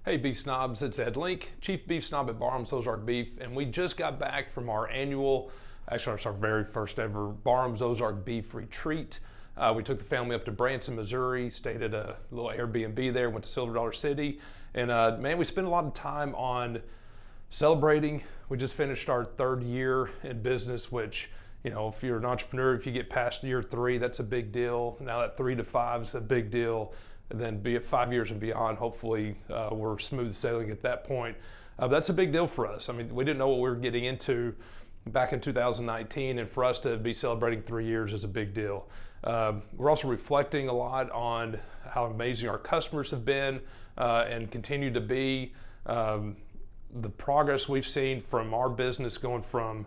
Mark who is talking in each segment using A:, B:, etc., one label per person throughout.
A: Hey Beef Snobs, it's Ed Link, Chief Beef Snob at Barham's Ozark Beef, and we just got back from our annual, actually it's our very first ever Barham's Ozark Beef Retreat. We took the family up to Branson, Missouri, stayed at a little Airbnb there, went to Silver Dollar City, and man, we spent a lot of time on celebrating. We just finished our third year in business, which, you know, if you're an entrepreneur, if you get past year 3, that's a big deal. Now that 3 to 5 is a big deal. And then be it 5 years and beyond, hopefully we're smooth sailing at that point. That's a big deal for us. I mean, we didn't know what we were getting into back in 2019, and for us to be celebrating 3 years is a big deal. We're also reflecting a lot on how amazing our customers have been and continue to be. The progress we've seen from our business going from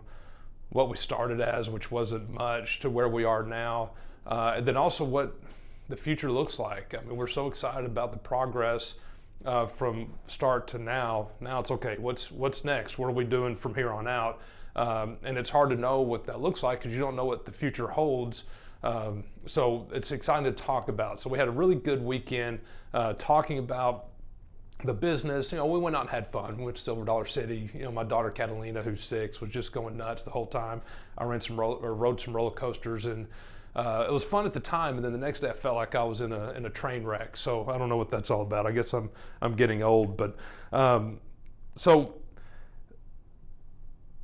A: what we started as, which wasn't much, to where we are now. And then also what the future looks like. I mean, we're so excited about the progress from start to now. Now it's okay, what's next? What are we doing from here on out? And it's hard to know what that looks like because you don't know what the future holds. So it's exciting to talk about. So we had a really good weekend talking about the business. You know, we went out and had fun. We went to Silver Dollar City. You know, my daughter Catalina, who's 6, was just going nuts the whole time. I rode some roller coasters, and it was fun at the time, and then the next day I felt like I was in a train wreck. So I don't know what that's all about. I guess I'm getting old, but so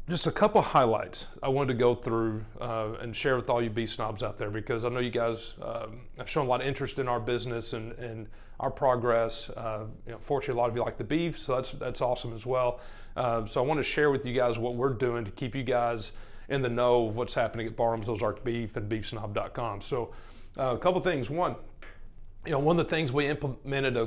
A: just a couple highlights I wanted to go through and share with all you beef snobs out there, because I know you guys have shown a lot of interest in our business and our progress. You know, fortunately, a lot of you like the beef, so that's awesome as well. So I want to share with you guys what we're doing to keep you guys in the know of what's happening at Barham's Ozark Beef and beefsnob.com. So a couple things. One, you know, one of the things we implemented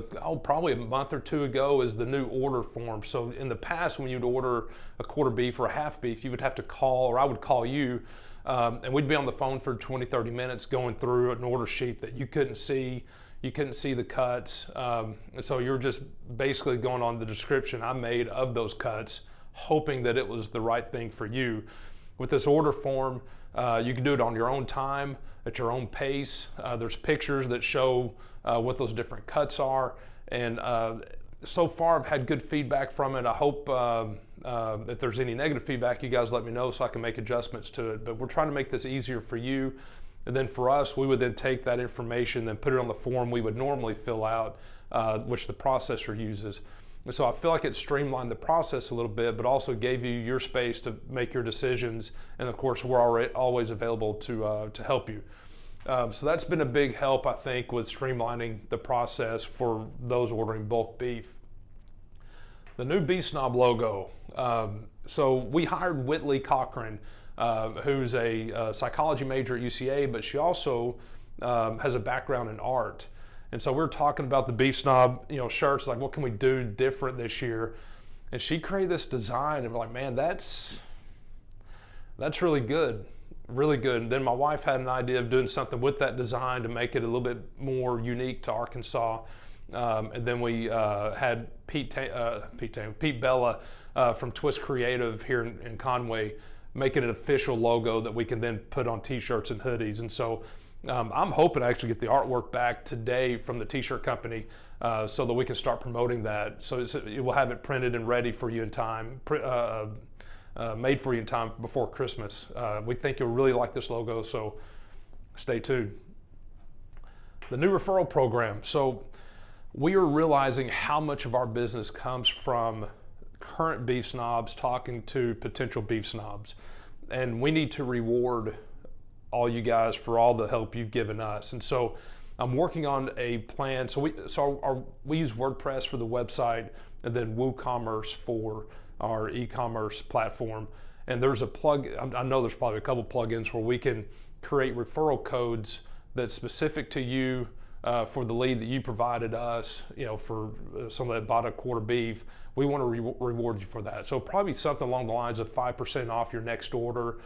A: probably a month or 2 ago is the new order form. So in the past, when you'd order a quarter beef or a half beef, you would have to call, or I would call you, and we'd be on the phone for 20, 30 minutes going through an order sheet that you couldn't see. You couldn't see the cuts. And so you're just basically going on the description I made of those cuts, hoping that it was the right thing for you. With this order form, you can do it on your own time, at your own pace. There's pictures that show what those different cuts are, and so far I've had good feedback from it. I hope if there's any negative feedback, you guys let me know so I can make adjustments to it. But we're trying to make this easier for you, and then for us, we would then take that information and put it on the form we would normally fill out, which the processor uses. And so I feel like it streamlined the process a little bit, but also gave you your space to make your decisions. And of course, we're always available to help you. So that's been a big help, I think, with streamlining the process for those ordering bulk beef. The new Beef Snob logo. So we hired Whitley Cochran, who's a psychology major at UCA, but she also has a background in art. And so we're talking about the Beef Snob, you know, shirts, like what can we do different this year? And she created this design, and we're like, man, that's really good, really good. And then my wife had an idea of doing something with that design to make it a little bit more unique to Arkansas. And then we had Pete Bella from Twist Creative here in Conway make it an official logo that we can then put on t-shirts and hoodies. And so I'm hoping to actually get the artwork back today from the t-shirt company so that we can start promoting that. So we'll have it printed and ready for you in time, made for you in time before Christmas. We think you'll really like this logo, so stay tuned. The new referral program. So we are realizing how much of our business comes from current beef snobs talking to potential beef snobs. And we need to reward all you guys for all the help you've given us. And so I'm working on a plan. So we use WordPress for the website, and then WooCommerce for our e-commerce platform. And there's I know there's probably a couple plugins where we can create referral codes that's specific to you for the lead that you provided us, you know, for someone that bought a quarter beef. We want to reward you for that. So probably something along the lines of 5% off your next order.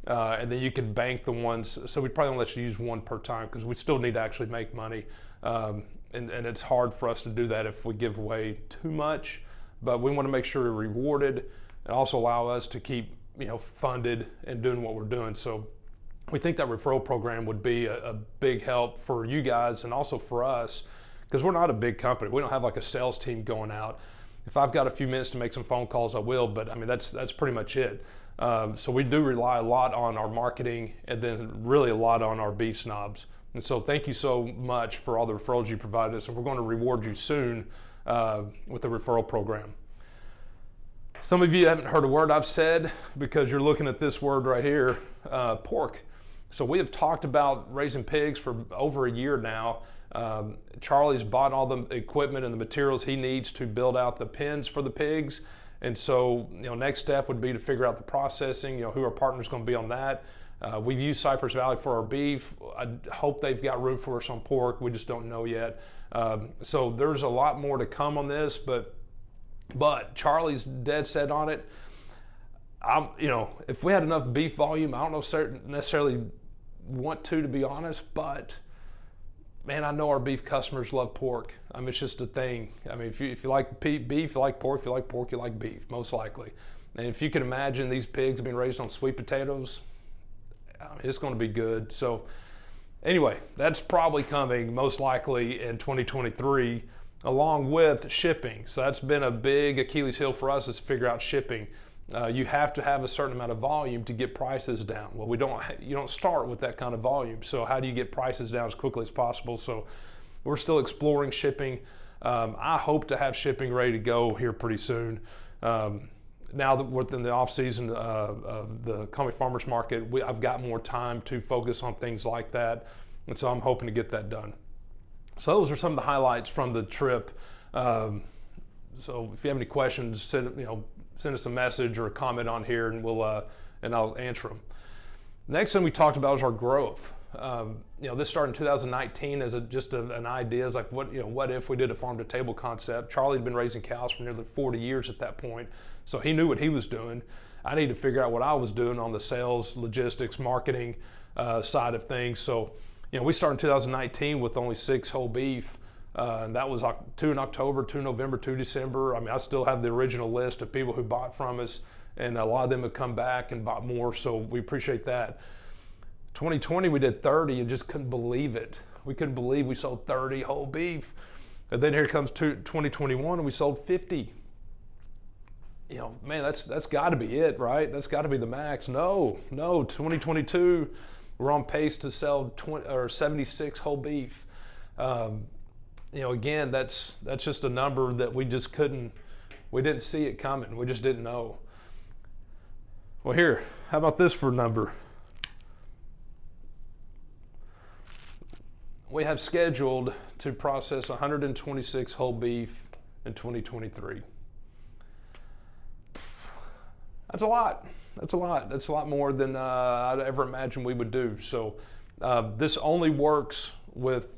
A: And then you can bank the ones, so we probably don't let you use one per time because we still need to actually make money. And it's hard for us to do that if we give away too much, but we want to make sure we're rewarded and also allow us to keep, you know, funded and doing what we're doing. So we think that referral program would be a big help for you guys and also for us, because we're not a big company. We don't have like a sales team going out. If I've got a few minutes to make some phone calls, I will, but I mean, that's pretty much it. So we do rely a lot on our marketing, and then really a lot on our Beef Snobs. And so thank you so much for all the referrals you provided us, and we're going to reward you soon with the referral program. Some of you haven't heard a word I've said because you're looking at this word right here, pork. So we have talked about raising pigs for over a year now. Charlie's bought all the equipment and the materials he needs to build out the pens for the pigs. And so, next step would be to figure out the processing, who our partner's going to be on that. We've used Cypress Valley for our beef. I hope they've got room for us on pork. We just don't know yet. So there's a lot more to come on this, but Charlie's dead set on it. If we had enough beef volume, I don't know necessarily want to be honest, but man, I know our beef customers love pork. I mean, it's just a thing. I mean, if you like beef, you like pork. If you like pork, you like beef, most likely. And if you can imagine these pigs being raised on sweet potatoes, I mean, it's going to be good. So anyway, that's probably coming most likely in 2023, along with shipping. So that's been a big Achilles heel for us, is figure out shipping. You have to have a certain amount of volume to get prices down. Well, you don't start with that kind of volume. So how do you get prices down as quickly as possible? So we're still exploring shipping. I hope to have shipping ready to go here pretty soon. Now that we're in the off season of the Conway Farmers Market, I've got more time to focus on things like that. And so I'm hoping to get that done. So those are some of the highlights from the trip. So if you have any questions, send us a message or a comment on here, and I'll answer them. Next thing we talked about was our growth. This started in 2019 as just an idea. It's like, what if we did a farm to table concept? Charlie had been raising cows for nearly 40 years at that point, so he knew what he was doing. I needed to figure out what I was doing on the sales, logistics, marketing side of things. So, we started in 2019 with only 6 whole beef. And that was 2 in October, 2 in November, 2 December. I mean, I still have the original list of people who bought from us, and a lot of them have come back and bought more, so we appreciate that. 2020, we did 30 and just couldn't believe it. We couldn't believe we sold 30 whole beef. And then here comes 2021, and we sold 50. Man, that's got to be it, right? That's got to be the max. No, 2022, we're on pace to sell 76 whole beef. Again, that's just a number that we didn't see it coming. We just didn't know. Well, here, how about this for a number? We have scheduled to process 126 whole beef in 2023. That's a lot. That's a lot more than I'd ever imagined we would do. So this only works with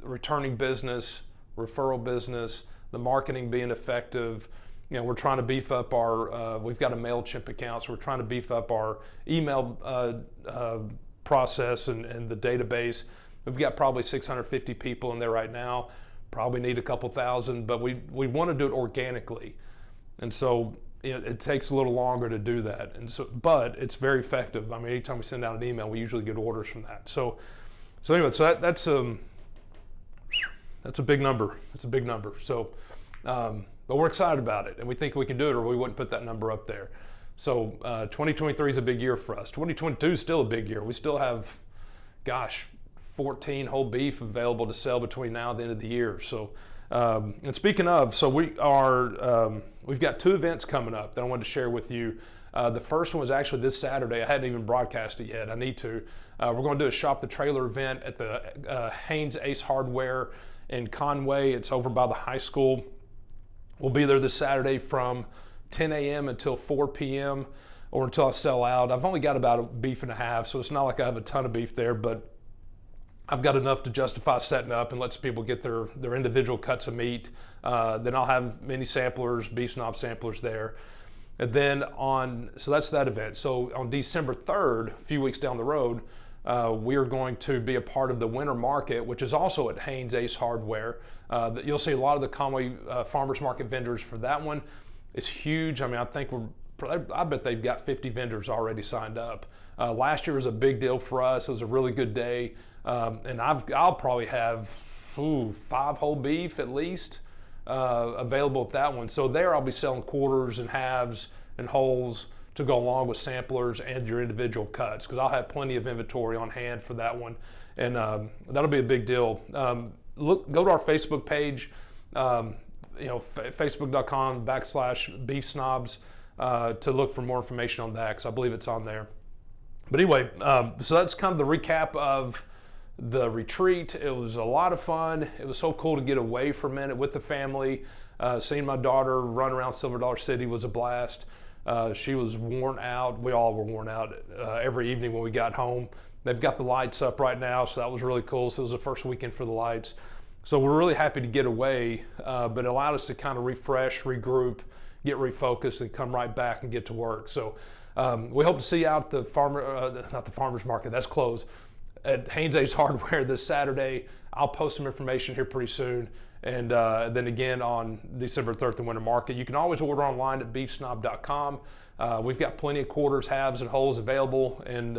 A: returning business, referral business, the marketing being effective. We're trying to beef up we've got a MailChimp account, so we're trying to beef up our email process and the database. We've got probably 650 people in there right now, probably need a couple thousand, but we want to do it organically. And so it takes a little longer to do that. But it's very effective. I mean, anytime we send out an email, we usually get orders from that. So anyway, that's a big number. It's a big number. So, but we're excited about it, and we think we can do it, or we wouldn't put that number up there. So 2023 is a big year for us. 2022 is still a big year. We still have, 14 whole beef available to sell between now and the end of the year. So, and speaking of, so we've got 2 events coming up that I wanted to share with you. The first one was actually this Saturday. I hadn't even broadcast it yet. I need to. We're going to do a Shop the Trailer event at the Haynes Ace Hardware in Conway. It's over by the high school. We'll be there this Saturday from 10 a.m. until 4 p.m. or until I sell out. I've only got about a beef and a half, so it's not like I have a ton of beef there, but I've got enough to justify setting up and lets people get their individual cuts of meat. Then I'll have mini samplers, Beef Snob samplers there. And then so that's that event. So on December 3rd, a few weeks down the road, we are going to be a part of the winter market, which is also at Haynes Ace Hardware. You'll see a lot of the Conway Farmers Market vendors for that one. It's huge. I mean, I bet they've got 50 vendors already signed up. Last year was a big deal for us. It was a really good day. And I'll probably have 5 whole beef at least available at that one. So there I'll be selling quarters and halves and wholes to go along with samplers and your individual cuts, because I'll have plenty of inventory on hand for that one, and that'll be a big deal. Go to our Facebook page, facebook.com/Beef Snobs to look for more information on that, because I believe it's on there. But anyway, so that's kind of the recap of the retreat. It was a lot of fun. It was so cool to get away for a minute with the family. Seeing my daughter run around Silver Dollar City was a blast. She was worn out. We all were worn out every evening when we got home. They've got the lights up right now, so that was really cool. So it was the first weekend for the lights. So we're really happy to get away, but it allowed us to kind of refresh, regroup, get refocused, and come right back and get to work. So we hope to see you out at the not the farmer's market, that's closed, at Haynes Ace Hardware this Saturday. I'll post some information here pretty soon. And then again on December 3rd, the Winter Market. You can always order online at beefsnob.com. We've got plenty of quarters, halves, and wholes available, and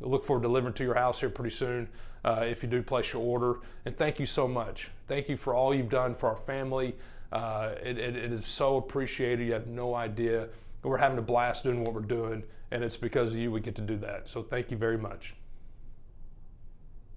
A: look forward to delivering to your house here pretty soon if you do place your order. And thank you so much. Thank you for all you've done for our family. It is so appreciated. You have no idea. We're having a blast doing what we're doing, and it's because of you we get to do that. So thank you very much.